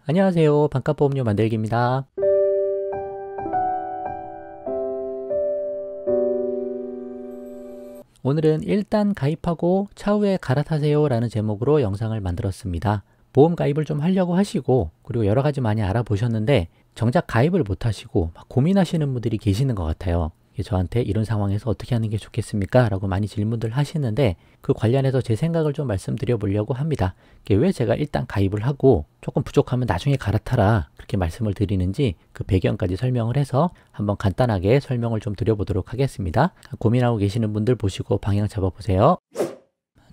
안녕하세요. 반값보험료 만들기입니다. 오늘은 일단 가입하고 차후에 갈아타세요 라는 제목으로 영상을 만들었습니다. 보험 가입을 좀 하려고 하시고 그리고 여러 가지 많이 알아보셨는데 정작 가입을 못 하시고 막 고민하시는 분들이 계시는 것 같아요. 저한테 이런 상황에서 어떻게 하는 게 좋겠습니까? 라고 많이 질문들 하시는데 그 관련해서 제 생각을 좀 말씀드려 보려고 합니다. 왜 제가 일단 가입을 하고 조금 부족하면 나중에 갈아타라 그렇게 말씀을 드리는지 그 배경까지 설명을 해서 한번 간단하게 설명을 좀 드려보도록 하겠습니다. 고민하고 계시는 분들 보시고 방향 잡아보세요.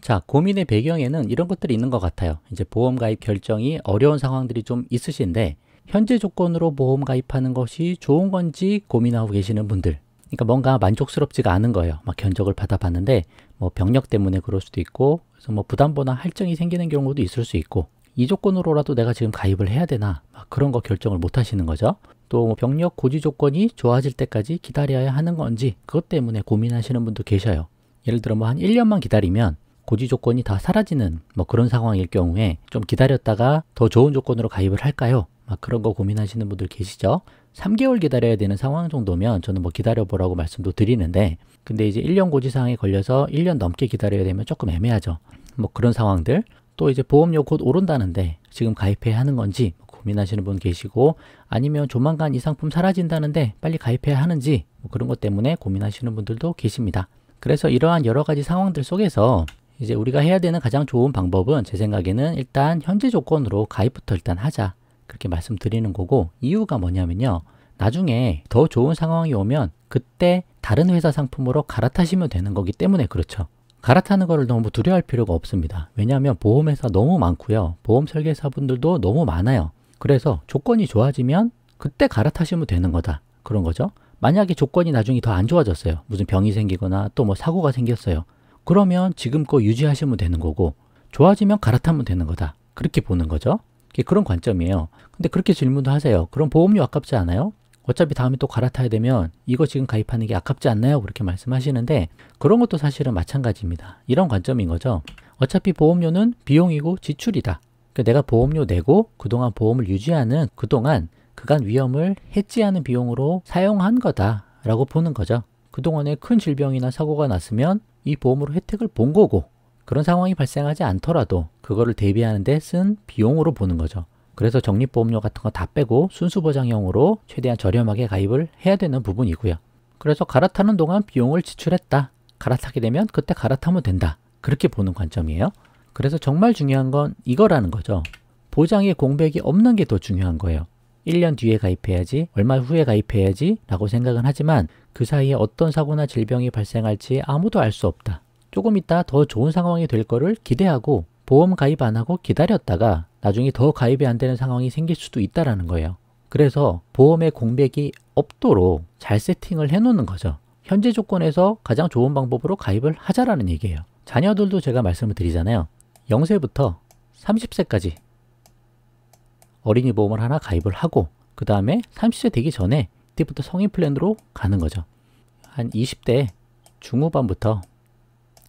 자, 고민의 배경에는 이런 것들이 있는 것 같아요. 이제 보험 가입 결정이 어려운 상황들이 좀 있으신데 현재 조건으로 보험 가입하는 것이 좋은 건지 고민하고 계시는 분들, 그러니까 뭔가 만족스럽지가 않은 거예요. 막 견적을 받아봤는데 뭐 병력 때문에 그럴 수도 있고 그래서 뭐 부담보나 할증이 생기는 경우도 있을 수 있고 이 조건으로라도 내가 지금 가입을 해야 되나 막 그런 거 결정을 못 하시는 거죠. 또 병력 고지 조건이 좋아질 때까지 기다려야 하는 건지 그것 때문에 고민하시는 분도 계셔요. 예를 들어 뭐 한 1년만 기다리면 고지 조건이 다 사라지는 뭐 그런 상황일 경우에 좀 기다렸다가 더 좋은 조건으로 가입을 할까요? 막 그런 거 고민하시는 분들 계시죠. 3개월 기다려야 되는 상황 정도면 저는 뭐 기다려보라고 말씀도 드리는데 근데 이제 1년 고지사항에 걸려서 1년 넘게 기다려야 되면 조금 애매하죠. 뭐 그런 상황들 또 이제 보험료 곧 오른다는데 지금 가입해야 하는 건지 고민하시는 분 계시고 아니면 조만간 이 상품 사라진다는데 빨리 가입해야 하는지 뭐 그런 것 때문에 고민하시는 분들도 계십니다. 그래서 이러한 여러 가지 상황들 속에서 이제 우리가 해야 되는 가장 좋은 방법은 제 생각에는 일단 현재 조건으로 가입부터 일단 하자. 그렇게 말씀드리는 거고 이유가 뭐냐면요. 나중에 더 좋은 상황이 오면 그때 다른 회사 상품으로 갈아타시면 되는 거기 때문에 그렇죠. 갈아타는 거를 너무 두려워할 필요가 없습니다. 왜냐하면 보험회사 너무 많고요. 보험 설계사분들도 너무 많아요. 그래서 조건이 좋아지면 그때 갈아타시면 되는 거다. 그런 거죠. 만약에 조건이 나중에 더 안 좋아졌어요. 무슨 병이 생기거나 또 뭐 사고가 생겼어요. 그러면 지금 거 유지하시면 되는 거고 좋아지면 갈아타면 되는 거다. 그렇게 보는 거죠. 그런 관점이에요. 근데 그렇게 질문도 하세요. 그럼 보험료 아깝지 않아요? 어차피 다음에 또 갈아타야 되면 이거 지금 가입하는 게 아깝지 않나요? 그렇게 말씀하시는데 그런 것도 사실은 마찬가지입니다. 이런 관점인 거죠. 어차피 보험료는 비용이고 지출이다. 그러니까 내가 보험료 내고 그동안 보험을 유지하는 그동안 그간 위험을 해지하는 비용으로 사용한 거다라고 보는 거죠. 그동안에 큰 질병이나 사고가 났으면 이 보험으로 혜택을 본 거고 그런 상황이 발생하지 않더라도 그거를 대비하는 데 쓴 비용으로 보는 거죠. 그래서 적립보험료 같은 거 다 빼고 순수보장형으로 최대한 저렴하게 가입을 해야 되는 부분이고요. 그래서 갈아타는 동안 비용을 지출했다. 갈아타게 되면 그때 갈아타면 된다. 그렇게 보는 관점이에요. 그래서 정말 중요한 건 이거라는 거죠. 보장의 공백이 없는 게 더 중요한 거예요. 1년 뒤에 가입해야지, 얼마 후에 가입해야지 라고 생각은 하지만 그 사이에 어떤 사고나 질병이 발생할지 아무도 알 수 없다. 조금 있다 더 좋은 상황이 될 거를 기대하고 보험 가입 안 하고 기다렸다가 나중에 더 가입이 안 되는 상황이 생길 수도 있다라는 거예요. 그래서 보험의 공백이 없도록 잘 세팅을 해 놓는 거죠. 현재 조건에서 가장 좋은 방법으로 가입을 하자라는 얘기예요. 자녀들도 제가 말씀을 드리잖아요. 0세부터 30세까지 어린이 보험을 하나 가입을 하고 그 다음에 30세 되기 전에 그때부터 성인 플랜으로 가는 거죠. 한 20대 중후반부터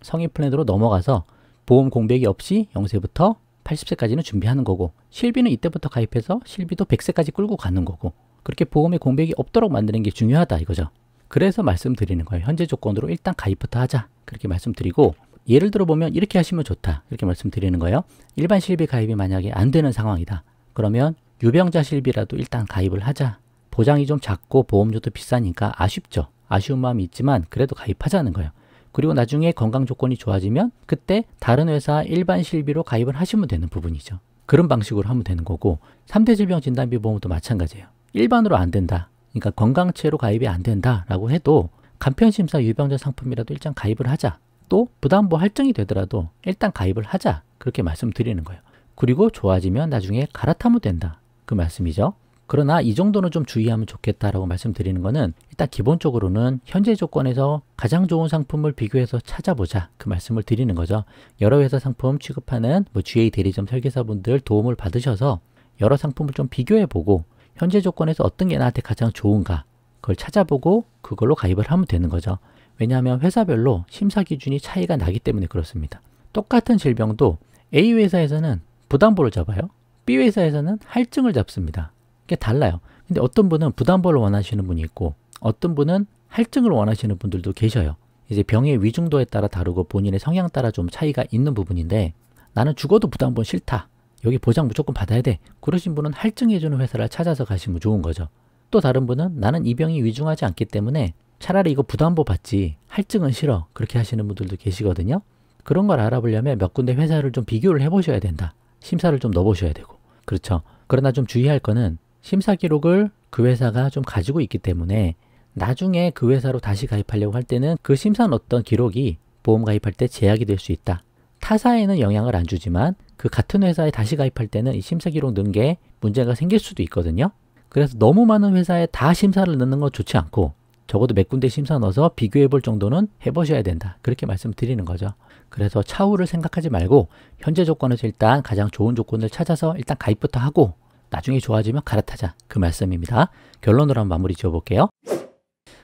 성인 플랜으로 넘어가서 보험 공백이 없이 0세부터 80세까지는 준비하는 거고 실비는 이때부터 가입해서 실비도 100세까지 끌고 가는 거고 그렇게 보험의 공백이 없도록 만드는 게 중요하다 이거죠. 그래서 말씀드리는 거예요. 현재 조건으로 일단 가입부터 하자. 그렇게 말씀드리고 예를 들어 보면 이렇게 하시면 좋다. 이렇게 말씀드리는 거예요. 일반 실비 가입이 만약에 안 되는 상황이다. 그러면 유병자 실비라도 일단 가입을 하자. 보장이 좀 작고 보험료도 비싸니까 아쉽죠. 아쉬운 마음이 있지만 그래도 가입하자는 거예요. 그리고 나중에 건강 조건이 좋아지면 그때 다른 회사 일반 실비로 가입을 하시면 되는 부분이죠. 그런 방식으로 하면 되는 거고 3대 질병 진단비 보험도 마찬가지예요. 일반으로 안 된다. 그러니까 건강체로 가입이 안 된다라고 해도 간편심사 유병자 상품이라도 일단 가입을 하자. 또 부담보 할증이 되더라도 일단 가입을 하자. 그렇게 말씀드리는 거예요. 그리고 좋아지면 나중에 갈아타면 된다. 그 말씀이죠. 그러나 이 정도는 좀 주의하면 좋겠다라고 말씀드리는 거는 일단 기본적으로는 현재 조건에서 가장 좋은 상품을 비교해서 찾아보자 그 말씀을 드리는 거죠. 여러 회사 상품 취급하는 뭐 GA 대리점 설계사분들 도움을 받으셔서 여러 상품을 좀 비교해보고 현재 조건에서 어떤 게 나한테 가장 좋은가 그걸 찾아보고 그걸로 가입을 하면 되는 거죠. 왜냐하면 회사별로 심사 기준이 차이가 나기 때문에 그렇습니다. 똑같은 질병도 A 회사에서는 부담보를 잡아요. B 회사에서는 할증을 잡습니다. 이게 달라요. 근데 어떤 분은 부담보를 원하시는 분이 있고 어떤 분은 할증을 원하시는 분들도 계셔요. 이제 병의 위중도에 따라 다르고 본인의 성향 따라 좀 차이가 있는 부분인데 나는 죽어도 부담보는 싫다. 여기 보장 무조건 받아야 돼. 그러신 분은 할증해주는 회사를 찾아서 가시면 좋은 거죠. 또 다른 분은 나는 이 병이 위중하지 않기 때문에 차라리 이거 부담보 받지 할증은 싫어. 그렇게 하시는 분들도 계시거든요. 그런 걸 알아보려면 몇 군데 회사를 좀 비교를 해보셔야 된다. 심사를 좀 넣어보셔야 되고. 그렇죠. 그러나 좀 주의할 거는 심사 기록을 그 회사가 좀 가지고 있기 때문에 나중에 그 회사로 다시 가입하려고 할 때는 그 심사 넣었던 기록이 보험 가입할 때 제약이 될 수 있다. 타사에는 영향을 안 주지만 그 같은 회사에 다시 가입할 때는 이 심사 기록 넣은 게 문제가 생길 수도 있거든요. 그래서 너무 많은 회사에 다 심사를 넣는 건 좋지 않고 적어도 몇 군데 심사 넣어서 비교해 볼 정도는 해보셔야 된다. 그렇게 말씀드리는 거죠. 그래서 차후를 생각하지 말고 현재 조건에서 일단 가장 좋은 조건을 찾아서 일단 가입부터 하고 나중에 좋아지면 갈아타자. 그 말씀입니다. 결론으로 한번 마무리 지어볼게요.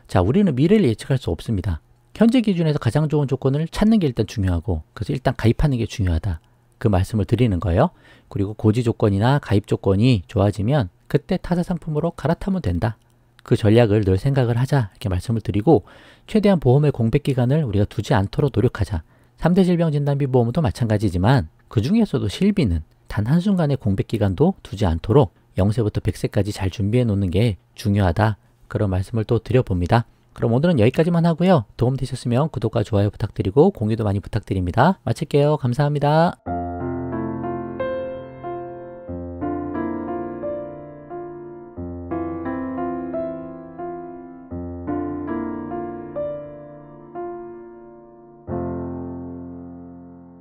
자, 우리는 미래를 예측할 수 없습니다. 현재 기준에서 가장 좋은 조건을 찾는 게 일단 중요하고 그래서 일단 가입하는 게 중요하다. 그 말씀을 드리는 거예요. 그리고 고지 조건이나 가입 조건이 좋아지면 그때 타사 상품으로 갈아타면 된다. 그 전략을 늘 생각을 하자 이렇게 말씀을 드리고 최대한 보험의 공백 기간을 우리가 두지 않도록 노력하자. 3대 질병진단비 보험도 마찬가지지만 그 중에서도 실비는 단 한순간의 공백 기간도 두지 않도록 0세부터 100세까지 잘 준비해 놓는 게 중요하다. 그런 말씀을 또 드려봅니다. 그럼 오늘은 여기까지만 하고요. 도움 되셨으면 구독과 좋아요 부탁드리고 공유도 많이 부탁드립니다. 마칠게요. 감사합니다.